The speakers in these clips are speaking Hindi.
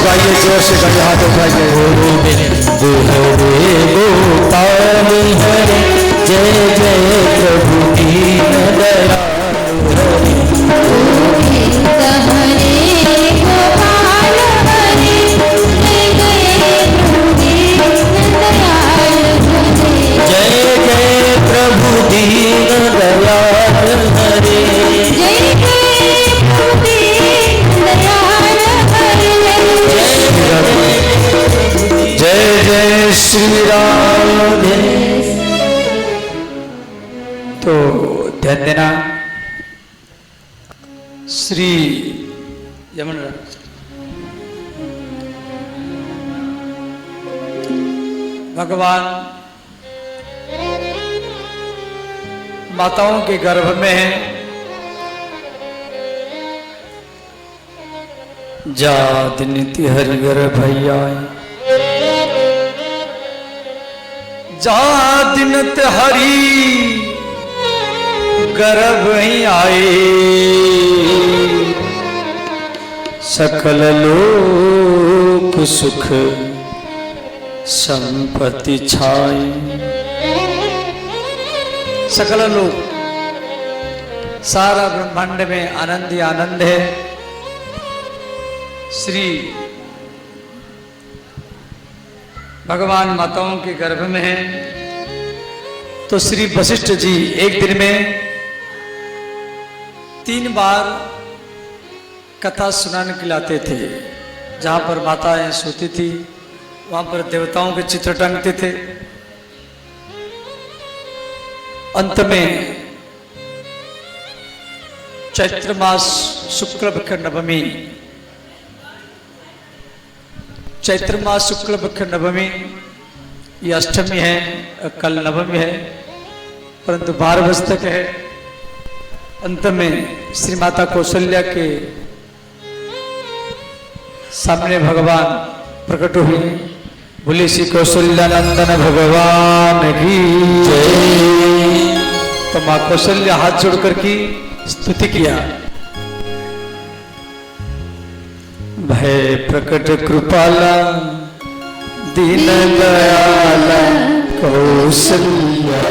गाइए, जोर से गाइए, हाथ उठाइए। गोविंद हरे गोपाल हरे, जय जय प्रभु दीन दयाल हरे। गोविंद हरे गोपाल हरे, जय जय प्रभु दीन दयाल हरे। जय जय प्रभु दीन दयाल हरे। जय जय प्रभु दीन दयाल हरे। जय जय श्री राम। तो ध्यान देना, श्री यमन भगवान माताओं के गर्भ में है। जात नीति हरिगर भैया, जात नित हरि गर्भ ही आए, सकल लोक सुख संपत्ति छाए। सकल लोक, सारा ब्रह्मांड में आनंद ही आनंद है। श्री भगवान माताओं के गर्भ में है। तो श्री वशिष्ठ जी एक दिन में 3 बार कथा सुनाने के लाते थे। जहां पर माताएं सोती थी वहां पर देवताओं के चित्र टंगते थे। अंत में चैत्र मास शुक्ल पक्ष नवमी, चैत्र मास शुक्ल पक्ष नवमी ये अष्टमी है, कल नवमी है, परंतु 12 बजे तक है। अंत में श्री माता कौशल्या के सामने भगवान प्रकट हुए। बोले श्री कौशल्या नंदन भगवान की जय। तो माँ कौशल्या हाथ जोड़कर की स्तुति किया। भय प्रकट कृपाला दीन दयाला कौशल्या,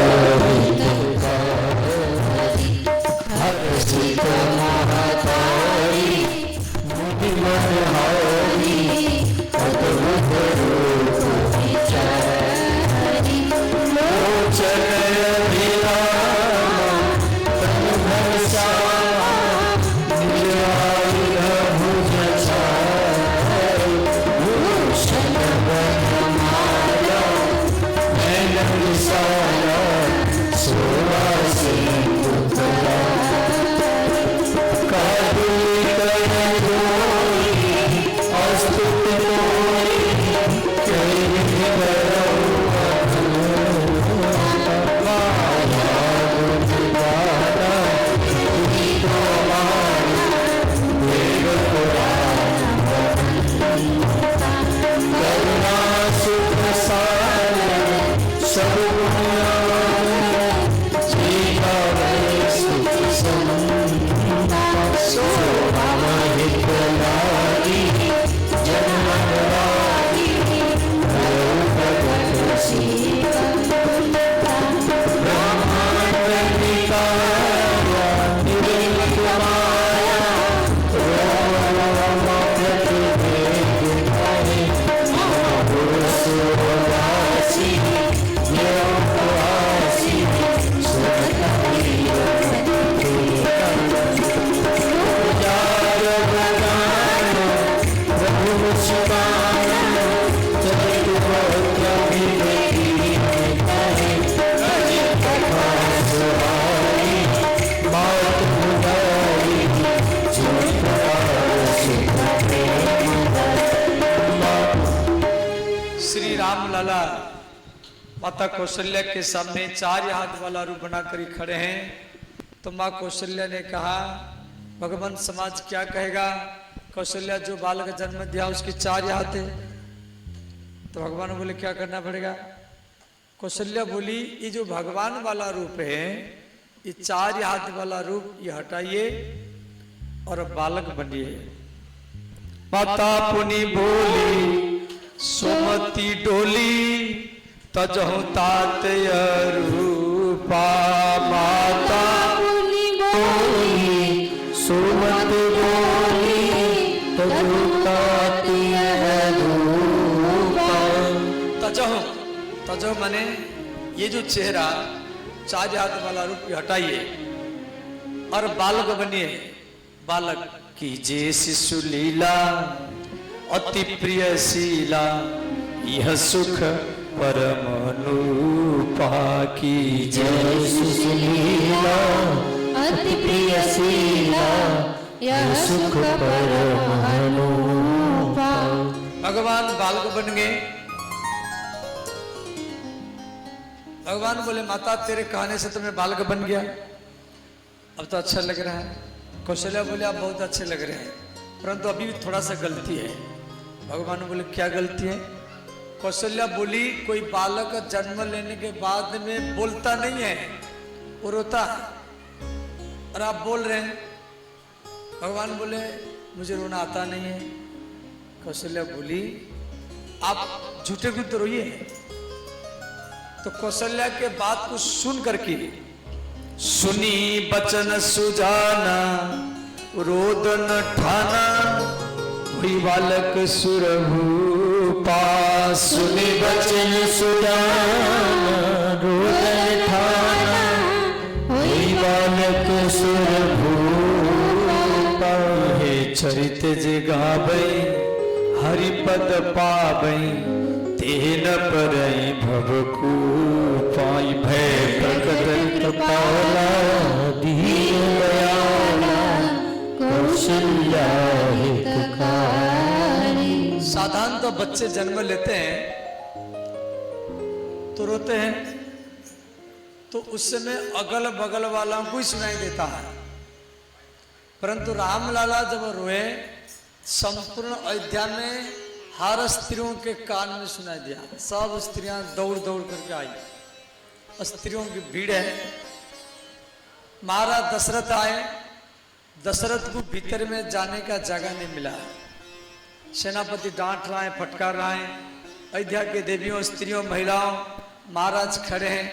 माता कौशल्या के सामने 4 हाथ वाला रूप बनाकर खड़े हैं। तो माँ कौशल्या ने कहा, भगवान समाज क्या कहेगा, कौशल्या जो बालक जन्म दिया उसकी 4 हाथ है। तो भगवान बोले क्या करना पड़ेगा। कौशल्या बोली, ये जो भगवान वाला रूप है, ये 4 हाथ वाला रूप ये हटाइए और बालक बनिए। माता पुनि बोली सुमति डोली तजहु तात रूपा। माता पुनि बोली सुमति बोली तजहु तात रूपा। तजहु माने ये जो चेहरा 4 हाथ वाला रूप हटाइए और बालक बनिए। बालक कीजिए शिशु लीला अति प्रिय शीला यह सुख परम अनुपा। कीजिए शिशु लीला अति प्रिय शीला यह सुख परम अनुपा। भगवान बालक बन गए। भगवान बोले माता तेरे कहने से तुम्हें बालक बन गया, अब तो अच्छा लग रहा है। कौशल्या बोले आप बहुत अच्छे लग रहे हैं, परंतु अभी भी थोड़ा सा गलती है। भगवान बोले क्या गलती है? कौशल्या बोली कोई बालक जन्म लेने के बाद में बोलता नहीं है, वो रोता है, और आप बोल रहे हैं। भगवान बोले मुझे रोना आता नहीं है। कौशल्या बोली आप झूठे क्यों तो रोइए। तो कौशल्या के बात को सुन करके सुनी बचन सुजाना रोदन ठाना हुई बालक सुरभूपा। सुनि बचन सुजाना रोदन ठाना हुई बालक सुरभूपा। हे चरित जे गाबै हरिपद पाबै तेन परई भवकू पाई। भय प्रकट कृपाला दीन दयाला कौशल्या हितकारी। साधारण तो बच्चे जन्म लेते हैं तो रोते हैं, तो उस समय अगल बगल वालों को ही सुनाई देता है, परंतु रामलाला जब रोए संपूर्ण अयोध्या में हर स्त्रियों के कान में सुनाई दिया। सब स्त्रियां दौड़ दौड़ करके आई, स्त्रियों की भीड़ है। महाराज दशरथ आए, दशरथ को भीतर में जाने का जगह नहीं मिला। सेनापति डांट रहा है, फटकार रहा है। अयोध्या के देवियों स्त्रियों महिलाओं महाराज खड़े हैं।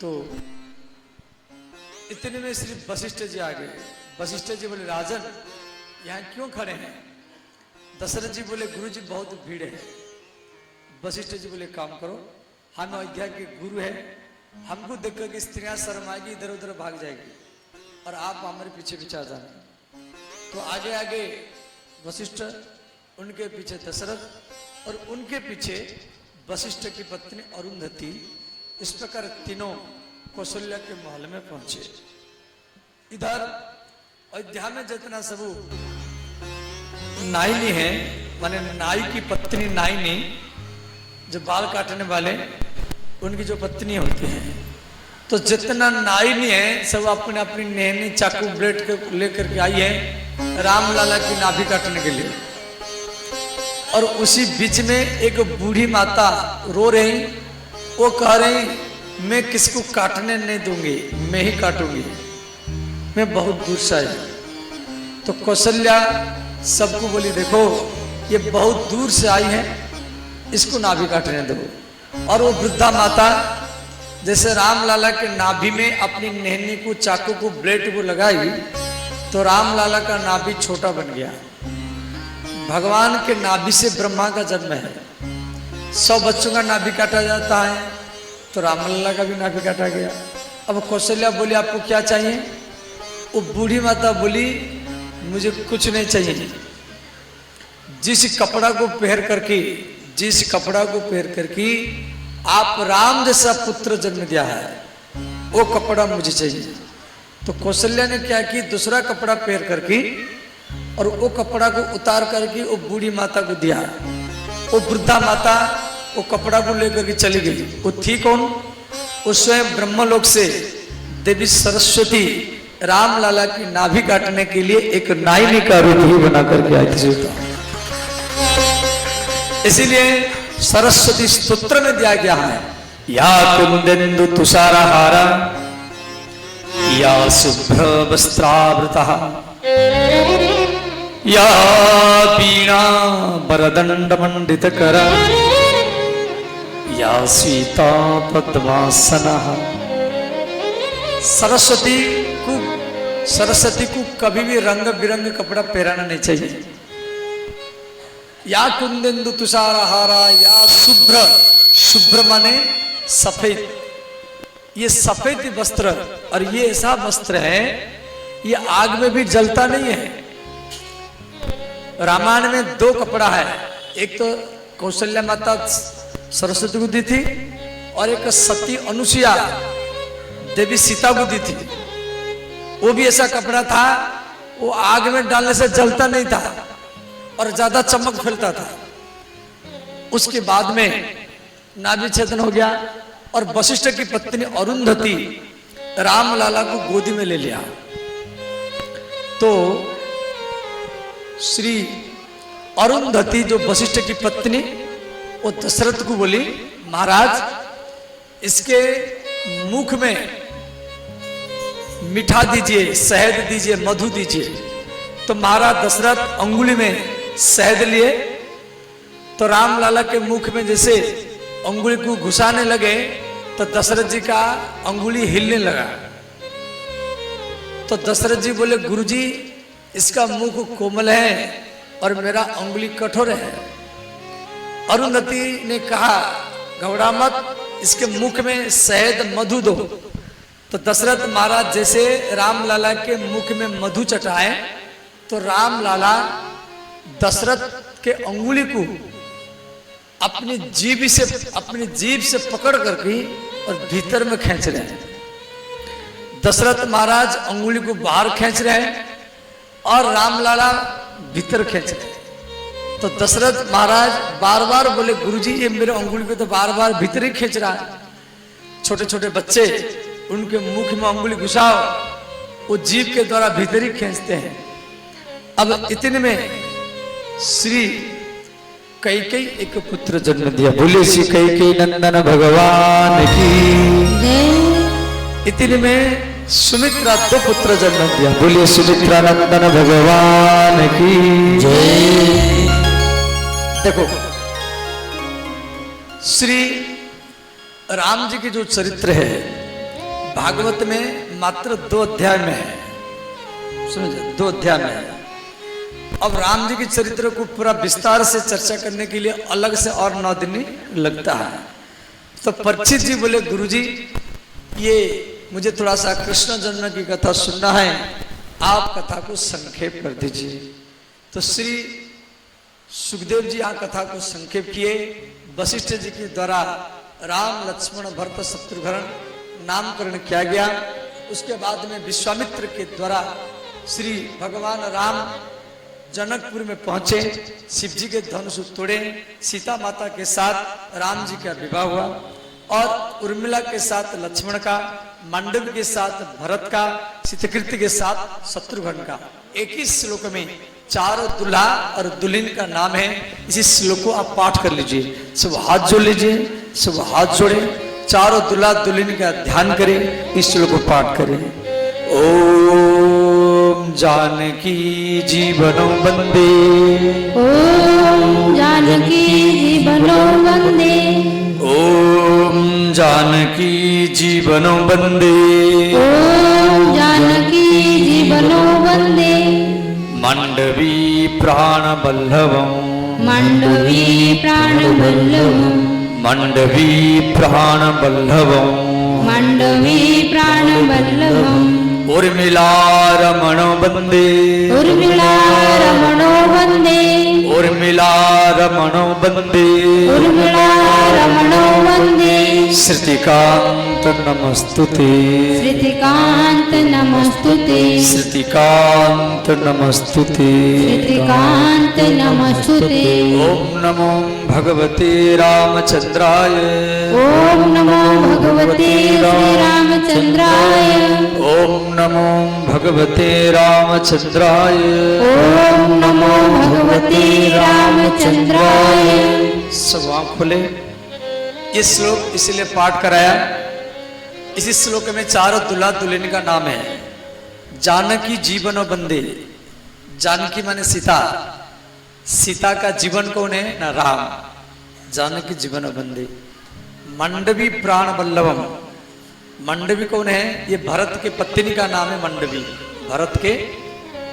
तो इतने में श्री वशिष्ठ जी आ गए। वशिष्ठ जी बोले राजन यहाँ क्यों खड़े हैं? दशरथ जी बोले गुरु जी बहुत भीड़ है। वशिष्ठ जी बोले काम करो, हम अयोध्या के गुरु हैं, हमको देख करके स्त्रियां शर्माएगी, इधर उधर भाग जाएगी, और आप हमारे पीछे पीछे आ जाना। तो आगे आगे वशिष्ठ, उनके पीछे दशरथ, और उनके पीछे वशिष्ठ की पत्नी अरुंधति। इस प्रकार तीनों कौशल्या के महल में पहुंचे। इधर अयोध्या में जितना सब नाइनी है, माने नाई की पत्नी नाइनी, जो बाल काटने वाले उनकी जो पत्नी होती है, तो जितना नाइनी है सब अपने अपनी नहनी चाकू ब्लेड के लेकर के आई है रामलाला की नाभि काटने के लिए। और उसी बीच में एक बूढ़ी माता रो रही, वो कह रही मैं किसको काटने नहीं दूंगी, मैं ही काटूंगी, मैं बहुत दूर से आई। तो कौशल्या सबको बोली देखो ये बहुत दूर से आई है, इसको नाभि काटने दो। और वो वृद्धा माता जैसे रामलाला के नाभि में अपनी नहनी को चाकू को ब्लेड को लगाई, तो रामलाला का नाभि छोटा बन गया। भगवान के नाभि से ब्रह्मा का जन्म है। 100 बच्चों का नाभि काटा जाता है, तो रामलला का भी नाभि काटा गया। अब कौशल्या बोली आपको क्या चाहिए? वो बूढ़ी माता बोली मुझे कुछ नहीं चाहिए, जिस कपड़ा को पहन करके आप राम जैसा पुत्र जन्म दिया है वो कपड़ा मुझे चाहिए। तो कौशल्या ने क्या की, दूसरा कपड़ा पहन करके और वो कपड़ा को उतार करके वो बूढ़ी माता को दिया। वो वृद्धा माता वो कपड़ा को लेकर के चली गई। वो थी कौन? वो स्वयं ब्रह्मलोक से देवी सरस्वती रामलाला की नाभि काटने के लिए एक नाइनी का रूप ही बना करके आई थी। इसीलिए सरस्वती स्तोत्र में दिया गया है, या कुंदेन्दु तुषारहारा या शुभ्र वस्त्रावृता या वीणा वरदंड मंडित कर या सीता पद्मासना। सरस्वती को कभी भी रंग बिरंग कपड़ा पहनाना नहीं चाहिए। या कुंदेंदु तुषारहारा या शुभ्र माने सफेद। ये सफेद वस्त्र और ये ऐसा वस्त्र है ये आग में भी जलता नहीं है। रामायण में दो कपड़ा है, एक तो कौशल्या माता सरस्वती को दी थी और एक सती अनुसुईया देवी सीता को दी थी। वो भी ऐसा कपड़ा था, वो आग में डालने से जलता नहीं था और ज्यादा चमक फैलता था। उसके बाद में नाभि छेदन हो गया और वशिष्ठ की पत्नी अरुंधति राम लाला को गोदी में ले लिया। तो श्री अरुंधति जो वशिष्ठ की पत्नी वो दशरथ को बोली, महाराज इसके मुख में मीठा दीजिए, शहद दीजिए, मधु दीजिए। तो महाराज दशरथ अंगुली में शहद लिए तो राम लाला के मुख में जैसे अंगुली को घुसाने लगे तो दशरथ जी का अंगुली हिलने लगा। तो दशरथ जी बोले, गुरुजी इसका मुख कोमल है और मेरा अंगुली कठोर है। अरुंधति ने कहा, घबरा मत, इसके मुख में शहद मधु दो। तो दशरथ महाराज जैसे राम लाला के मुख में मधु चटाए तो राम लाला दशरथ के अंगुली को अपनी जीभ से पकड़ करके और भीतर में खींच रहे हैं। दशरथ महाराज अंगुली को बाहर खींच रहे हैं और राम लाला भीतर खींच रहे हैं। तो दशरथ महाराज बार बार बोले, गुरुजी ये मेरे अंगुली को तो बार बार भीतर ही खींच रहा है। छोटे छोटे बच्चे उनके मुख में अंगुली घुसाओ, वो जीभ के द्वारा भीतर ही खींचते हैं। अब इतने में श्री कैकेयी एक पुत्र जन्म दिया। बोले श्री कैकेयी नंदन भगवान की। इतने में सुमित्रा दो पुत्र जन्म दिया। बोले सुमित्रा नंदन भगवान की जय। देखो श्री राम जी की जो चरित्र है भागवत में मात्र 2 अध्याय में है, समझे, 2 अध्याय में है। अब राम जी के चरित्र को पूरा विस्तार से चर्चा करने के लिए अलग से और 9 दिन लगता है। तो परीक्षित जी बोले, गुरुजी ये मुझे थोड़ा सा कृष्ण जन्म की कथा सुनना है, आप कथा को संक्षेप कर दीजिए। तो श्री सुखदेव जी यहाँ कथा को संक्षेप किए। वशिष्ठ जी के द्वारा राम लक्ष्मण भरत शत्रुघ्न नामकरण किया गया। उसके बाद में विश्वामित्र के द्वारा श्री भगवान राम जनकपुर में पहुंचे, शिव जी के धनुष तोड़े, सीता माता के साथ राम जी का विवाह हुआ और उर्मिला के साथ लक्ष्मण का, मांडव के साथ भरत का, शीतकृत्य के साथ शत्रुघ्न का। एक ही श्लोक में 4 दुल्हा और दुल्हन का नाम है। इसी श्लोक को आप पाठ कर लीजिए। सब हाथ जोड़ लीजिए, सब हाथ जोड़े, 4 दुल्हा दुल्हन का ध्यान करें, इस श्लोक को पाठ करें। ओम जानकी जीवनो वंदे, ओम जानकी जीवनो वंदे, ओम जानकी जीवनो वंदे, ओम जानकी जीवनो वंदे। मांडवी प्राणवल्लभं, मांडवी प्राणवल्लभं, मांडवी प्राणवल्लभं, मांडवी प्राणवल्लभं। उर्मिला रमणो वंदे, उर्मिला रमणो वंदे, उर्मिला रमणो वंदे, उर्मिला रमणो वंदे। श्रुतिकांत नमस्तुते, श्रुतिकांत नमस्तुते, श्रुतिकांत नमस्तुते, श्रुतिकांत नमस्तुते। ओम नमो भगवते रामचंद्राय, ओम नमो भगवते श्री रामचंद्राय, ओम नमो भगवते रामचंद्राय, ओम नमो भगवते रामचंद्राय। सब आँख खोले। ये श्लोक इसलिए पाठ कराया, इसी श्लोक में 4 दुल्हा दुल्हन का नाम है। जानकी जीवन बंदे, जानकी माने सीता, सीता का जीवन कौन है ना राम, जानकी जीवन बंदे। मंडवी प्राण वल्लभम, मंडवी कौन है? ये भरत के पत्नी का नाम है मंडवी, भरत के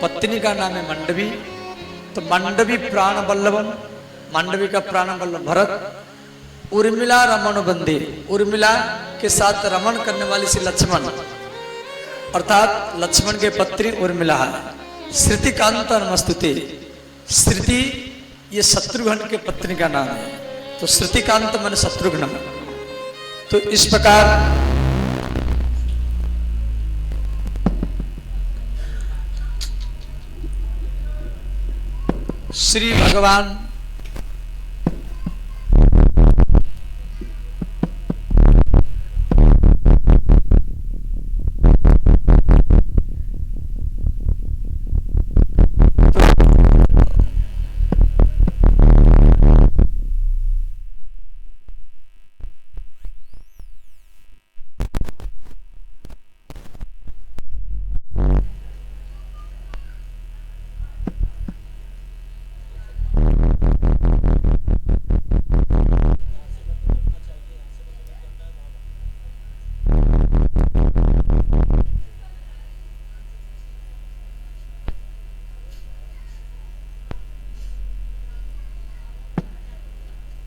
पत्नी का नाम है मंडवी। तो मंडवी प्राण वल्लभम, मंडवी का प्राण वल्लभ भरत। उर्मिला रमण बंदे, उर्मिला के साथ रमण करने वाली श्री लक्ष्मण, अर्थात लक्ष्मण के पत्नी उर्मिला है। श्रुतिकांत नमस्तुते, श्रुति ये शत्रुघ्न के पत्नी का नाम है, तो श्रुतिकांत मन शत्रुघ्न। तो इस प्रकार श्री भगवान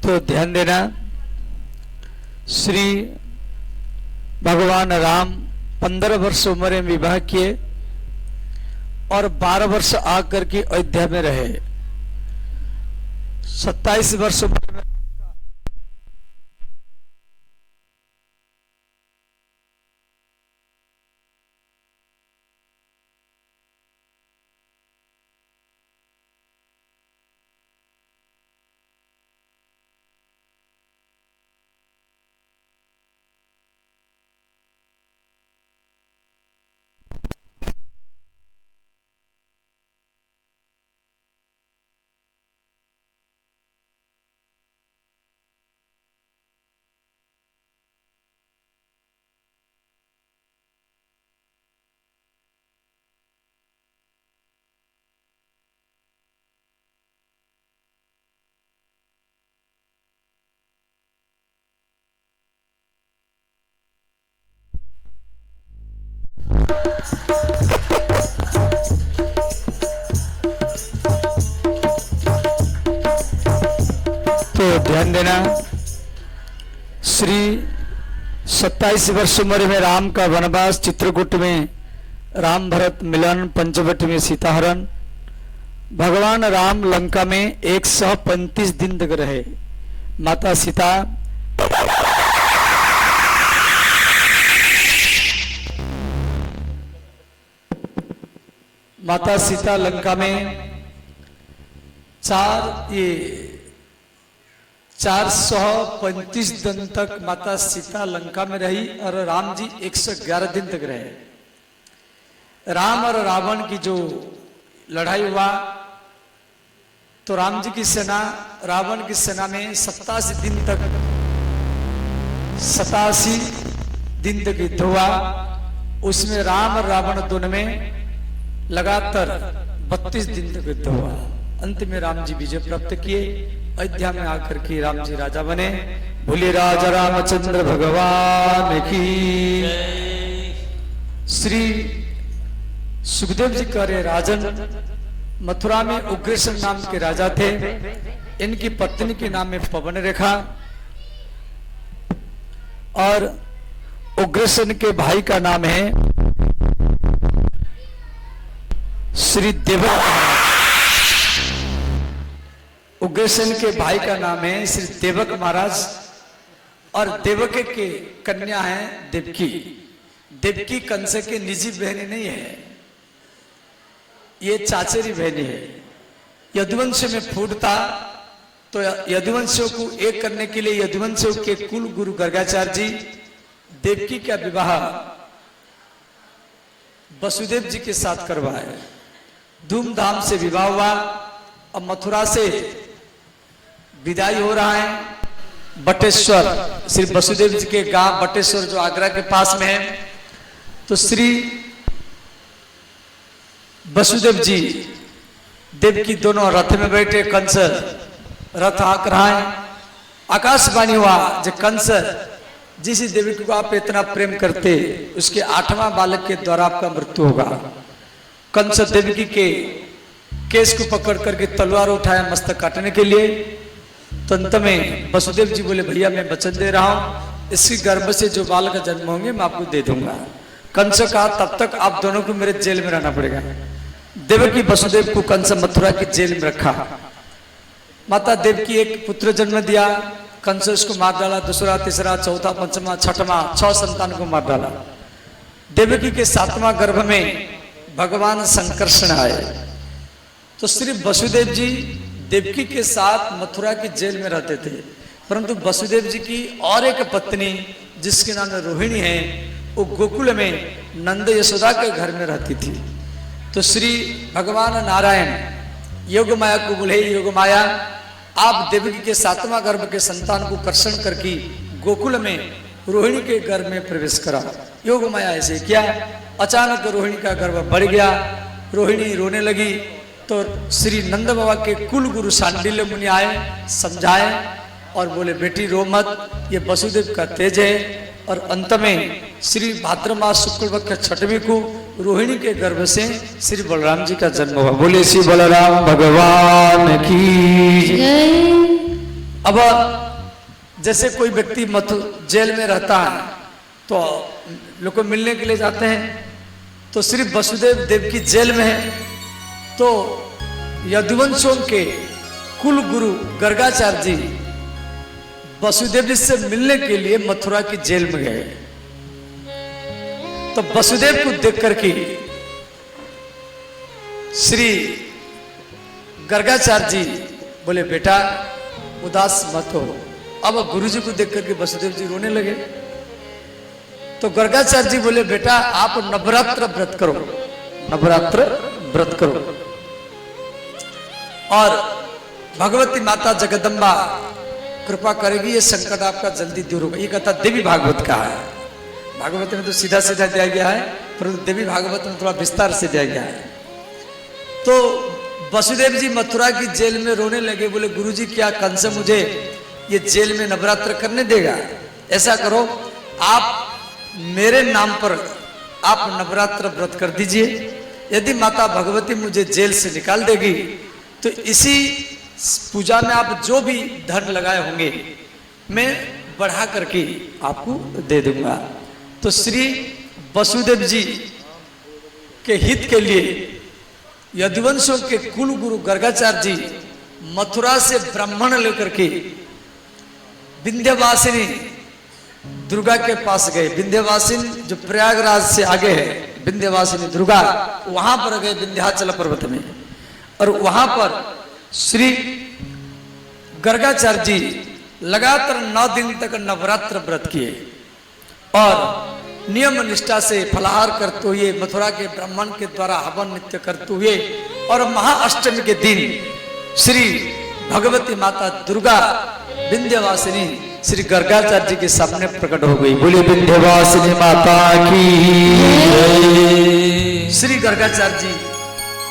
तो ध्यान देना, श्री भगवान राम 15 वर्ष उम्र में विवाह किए और 12 वर्ष आकर के अयोध्या में रहे। 27 वर्ष उम्र में तो ध्यान देना, श्री 27 वर्ष उम्र में राम का वनवास, चित्रकूट में राम भरत मिलन, पंचवटी में सीताहरण। भगवान राम लंका में 135 दिन तक रहे। माता सीता माता सीता लंका में 435 दिन तक माता सीता लंका में रही और राम जी 111 दिन तक रहे। राम और रावण की जो लड़ाई हुआ तो राम जी की सेना रावण की सेना में 87 दिन तक युद्ध हुआ। उसमें राम और रावण दोनों में लगातार 32 दिन तक युद्ध हुआ। अंत में राम जी विजय प्राप्त किए। अयोध्या में आकर के राम जी राजा बने। बोले राजा रामचंद्र भगवान की। श्री सुखदेव जी कह रहे, राजन, मथुरा में उग्रसेन नाम के राजा थे। इनकी पत्नी के नाम में पवन रेखा और उग्रसेन के भाई का नाम है श्री देवक। उग्रसेन के भाई का नाम है श्री देवक महाराज और देवक के कन्या है देवकी। देवकी कंस के निजी बहनी नहीं है, ये चाचेरी बहनी है। यदुवंश में फूटता तो यदुवंशों को एक करने के लिए यदुवंशों के कुल गुरु गर्गाचार्य जी देवकी का विवाह वसुदेव जी के साथ करवाए। धूमधाम से विवाह हुआ। अब मथुरा से विदाई हो रहा है बटेश्वर, श्री वसुदेव जी के गांव बटेश्वर जो आगरा के पास में है। तो श्री वसुदेव जी देवकी दोनों रथ में बैठे, कंस रथ हाँक रहा है। आकाशवाणी हुआ जो कंस जिस देवकी को आप इतना प्रेम करते उसके 8वां बालक के द्वारा आपका मृत्यु होगा। कंस देवकी के केस को पकड़ करके तलवार उठाया मस्तक काटने के लिए। तो अंत में वसुदेव जी बोले भैया मैं वचन दे रहा हूं, इसी गर्भ से जो बालक का जन्म होंगे मैं आपको दे दूंगा। कंस कहा तब तक आप दोनों को मेरे जेल में रहना पड़ेगा। देवकी वसुदेव को कंस मथुरा की जेल में रखा। माता देवकी एक पुत्र जन्म दिया, कंस उसको मार डाला। दूसरा, तीसरा, चौथा, पंचमा, छठवां 6 संतान को मार डाला। देवकी के 7वां गर्भ में भगवान संकर्षण आए। तो श्री वसुदेव जी देवकी के साथ मथुरा की जेल में रहते थे, परंतु वसुदेव जी की और एक पत्नी जिसके नाम रोहिणी है वो गोकुल में नंद यशोदा के घर में रहती थी। तो श्री भगवान नारायण योग माया को बोले योग माया आप देवकी के 7वां गर्भ के संतान को कर्षण करके गोकुल में रोहिणी के गर्भ में प्रवेश करा। योग माया ऐसे किया। अचानक रोहिणी का गर्भ बढ़ गया, रोहिणी रोने लगी। तो श्री नंद बाबा के कुल गुरु सांडिल्य मुनि आए, समझाए और बोले बेटी रो मत, ये वसुदेव का तेज है। और अंत में श्री भाद्र मास शुक्ल पक्ष 6वीं को रोहिणी के गर्भ से श्री बलराम जी का जन्म हुआ। बोले श्री बलराम भगवान की जय। अब जैसे कोई व्यक्ति जेल में रहता है तो लोग को मिलने के लिए जाते हैं। तो श्री वसुदेव देव की जेल में है, तो यदुवंशों के कुल गुरु गर्गाचार्य जी वसुदेव जी से मिलने के लिए मथुरा की जेल में गए। तो वसुदेव को देख करके श्री गर्गाचार्य जी बोले बेटा उदास मत हो। अब गुरुजी को देख करके वसुदेव जी रोने लगे। तो गर्गाचार्य जी बोले बेटा आप नवरात्र व्रत करो, नवरात्र व्रत करो और भगवती माता जगदम्बा कृपा करेगी, ये संकट आपका जल्दी दूर होगा। ये कथा देवी भागवत का है। भागवत में तो सीधा सीधा दिया गया है, परंतु देवी भागवत में थोड़ा विस्तार से दिया गया है। तो वसुदेव जी मथुरा की जेल में रोने लगे, बोले गुरुजी क्या कंस मुझे ये जेल में नवरात्र करने देगा? ऐसा करो आप मेरे नाम पर आप नवरात्र व्रत कर दीजिए, यदि माता भगवती मुझे जेल से निकाल देगी तो इसी पूजा में आप जो भी धन लगाए होंगे मैं बढ़ा करके आपको दे दूंगा। तो श्री वसुदेव जी के हित के लिए यदुवंशों के कुल गुरु गर्गाचार्य जी मथुरा से ब्राह्मण लेकर के विंध्यवासिनी दुर्गा के पास गए। विंध्यवासिनी जो प्रयागराज से आगे है, विंध्यवासिनी दुर्गा, वहां पर गए विंध्याचल पर्वत में। और वहां पर श्री गर्गाचार्य जी लगातार 9 दिन तक नवरात्र व्रत किए और नियम निष्ठा से फलाहार करते हुए मथुरा के ब्राह्मण के द्वारा हवन नित्य करते हुए और महाअष्टमी के दिन श्री भगवती माता दुर्गा विंध्यवासिनी श्री गर्गाचार्य जी के सामने प्रकट हो गई। बोले विंध्यवासिनी माता की जय। श्री गर्गाचार्य जी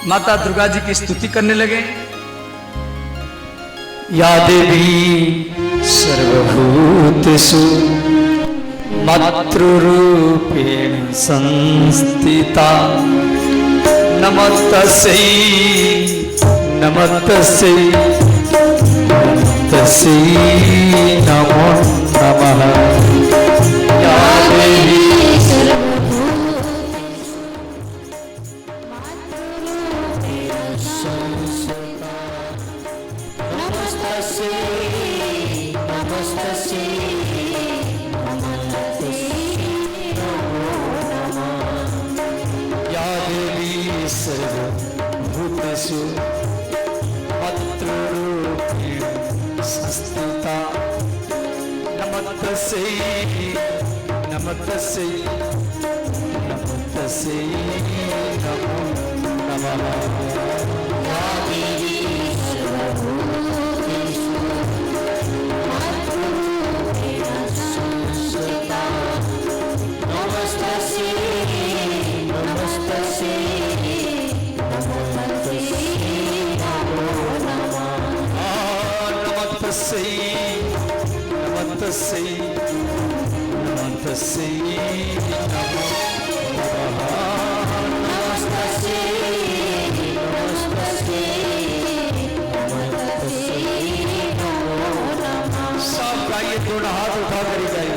माता दुर्गा जी की स्तुति करने लगे। या देवी सर्वभूतेषु मातृरूपेण संस्थिता नमस्तस्यै नमस्तस्यै नमस्तस्यै नमो नमः। या देवी सर्वभूतेषु मातृरूपेण संस्थिता नमस्तस्यै नमस्तस्यै नमस्तस्यै नमो नमः। या देवी सर्वभूतेषु मातृरूपेण संस्थिता नमस्तस्यै नमस्तस्यै तस्यै नमो नमः। नमस्तस्यै नमो नमः। सब गाइए, दोनों हाथ उठा कर ही गाइए।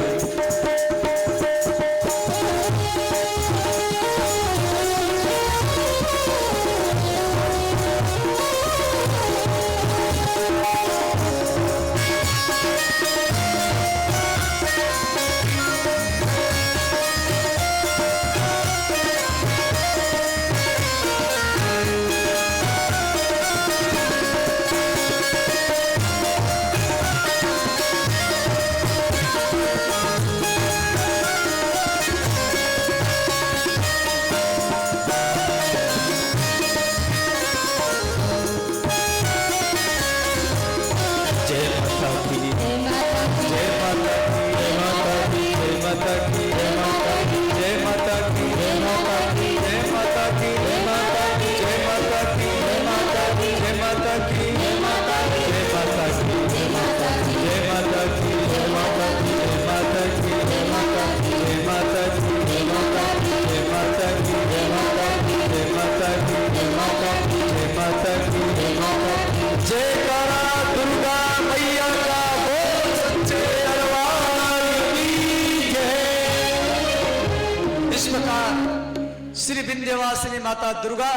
श्री विंध्यवासिनी माता दुर्गा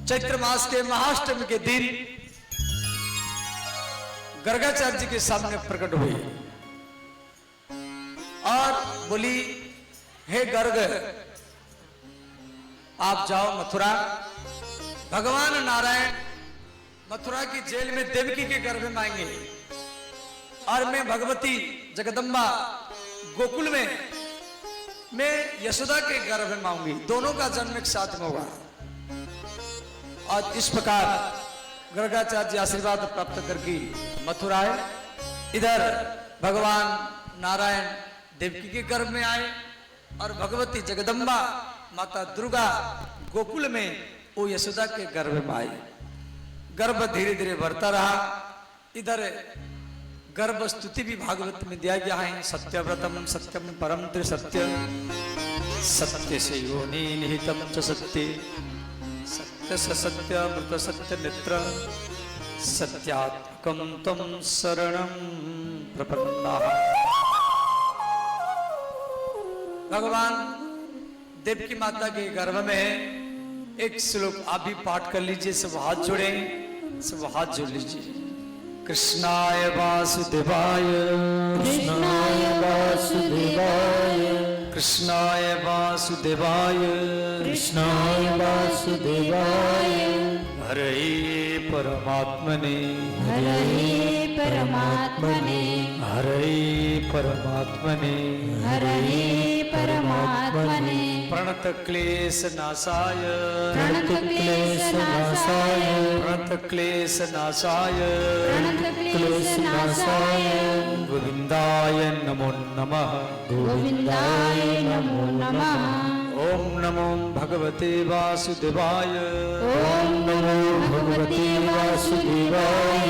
चैत्र मास के महाअष्टमी के दिन गर्गाचार्य जी के सामने प्रकट हुई और बोली, हे गर्ग, आप जाओ मथुरा। भगवान नारायण मथुरा की जेल में देवकी के गर्भ में आएंगे और मैं भगवती जगदम्बा गोकुल में मैं यशोदा के गर्भ में आऊंगी। दोनों का जन्म एक साथ में होगा। और इस प्रकार गर्गाचार्य जी आशीर्वाद प्राप्त करके मथुरा आए। इधर भगवान नारायण देवकी के गर्भ में आए और भगवती जगदम्बा माता दुर्गा गोकुल में वो यशोदा के गर्भ में आई। गर्भ धीरे धीरे बढ़ता रहा। इधर गर्भ स्तुति भी भागवत में दिया गया है। सत्यव्रतम सत्यम परम त्रिसत्य, सत्य से योनि निहितम च सत्य, सत्य स सत्य मृत सत्य नेत्र, सत्यात्मकं तम शरणं प्रपन्नाः। भगवान देवकी माता के गर्भ में एक श्लोक आप भी पाठ कर लीजिए। सब हाथ जोड़े, सब हाथ जोड़ लीजिए। कृष्णाय वासुदेवाय, कृष्णाय वासुदेवाय, कृष्णाय वासुदेवाय, कृष्णाय वासुदेवाय, हरे परमात्मने, हरे परमात्मने, हरे परमात्मने, हरे परमात्मने, प्रणत क्लेश नाशाय, प्रणत क्लेश नाशाय, प्रणत क्लेश नाशाय, प्रणत क्लेश नाशाय, गोविंदाय नमो नमः, गोविंदाय नमो नमः। ओम नमो भगवते वासुदेवाय, ओम नमो भगवते वासुदेवाय,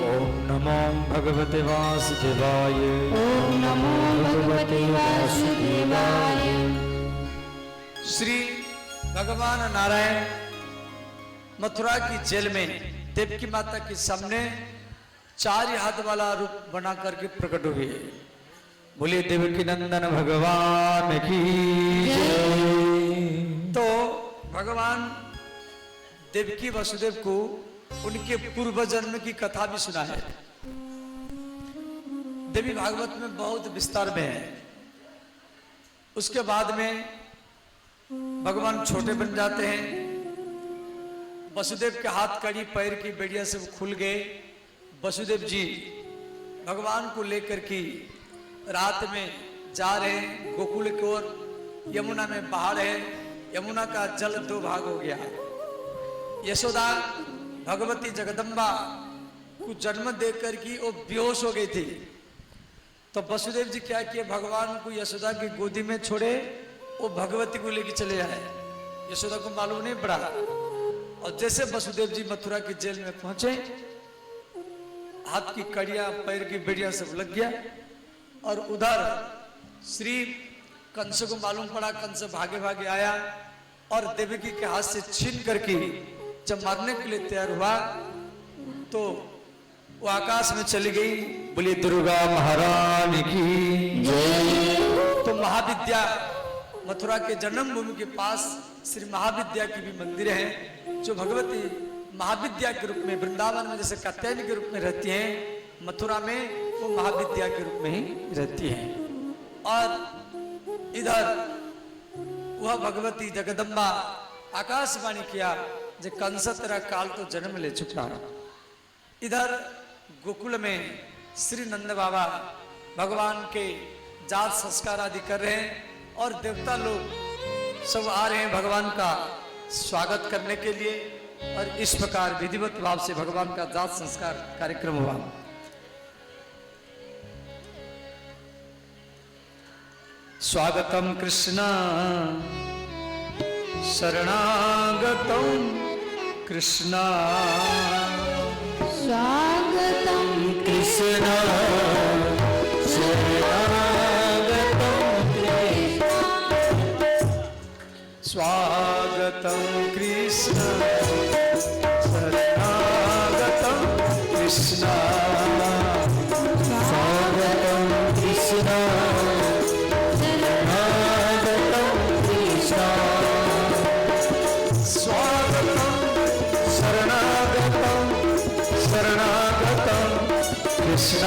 ओम नमो भगवते वासुदेवाय, ओम नमो भगवते वासुदेवाय। श्री भगवान नारायण मथुरा की जेल में देवकी माता के सामने 4 हाथ वाला रूप बना करके प्रकट हुए। बोलिए देवकी नंदन भगवान की जय। तो भगवान देवकी वसुदेव को उनके पूर्व जन्म की कथा भी सुना है। देवी भागवत में बहुत विस्तार में है। उसके बाद में भगवान छोटे बन जाते हैं। वसुदेव के हाथ कड़ी, पैर की बेड़िया से वो खुल गए। वसुदेव जी भगवान को लेकर की रात में जा रहे हैं गोकुल की ओर। यमुना में बाढ़ है, यमुना का जल 2 भाग हो गया। यशोदा भगवती जगदम्बा को जन्म देकर की वो बेहोश हो गई थी। तो वसुदेव जी क्या किए, भगवान को यशोदा की गोदी में छोड़े, वो भगवती को लेके चले आए। यशोदा को मालूम नहीं पड़ा। और जैसे वसुदेव जी मथुरा की जेल में पहुंचे, हाथ की कड़िया, पैर की बेड़िया सब लग गया। और उधर श्री कंस को मालूम पड़ा, कंस भागे भागे आया और देवकी के हाथ से छीन करके जब मारने के लिए तैयार हुआ तो वो आकाश में चली गई। बोली दुर्गा महारानी की जय। तो महाविद्या मथुरा के जन्मभूमि के पास श्री महाविद्या की भी मंदिर है, जो भगवती महाविद्या के रूप में वृंदावन में जैसे कात्यायनी के रूप में रहती हैं, मथुरा में वो महाविद्या के रूप में ही रहती हैं। और इधर वह भगवती जगदम्बा आकाशवाणी किया, जो कंस तेरा काल तो जन्म ले चुका है। इधर गोकुल में श्री नंद बाबा भगवान के जात संस्कार आदि कर रहे हैं और देवता लोग सब आ रहे हैं भगवान का स्वागत करने के लिए। और इस प्रकार विधिवत भाव से भगवान का जात संस्कार कार्यक्रम हुआ। स्वागतम कृष्ण शरणागतम कृष्ण स्वागतं कृष्ण स्वागतं कृष्ण शरणागतं कृष्ण स्वागतं कृष्ण शरणागतं कृष्ण स्वागतं शरणागतं कृष्ण